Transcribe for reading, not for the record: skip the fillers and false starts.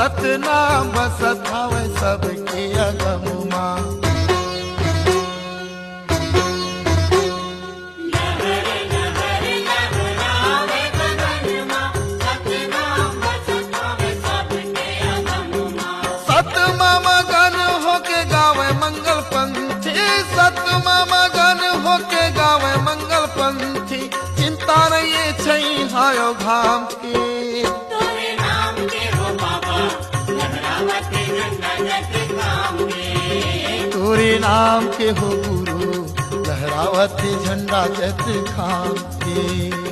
सतनाम बसत हवे सबके अगम मां। सतमा मगन होके गावे मंगल पंथी, सतमा मगन होके गावे मंगल पंथी। चिंता नहीं छई हायो घाम के, तोरे नाम के हो बाबा लहरावत झंडा जग काम के। तोरे नाम के हो गुरु लहरावत झंडा जत खाम के।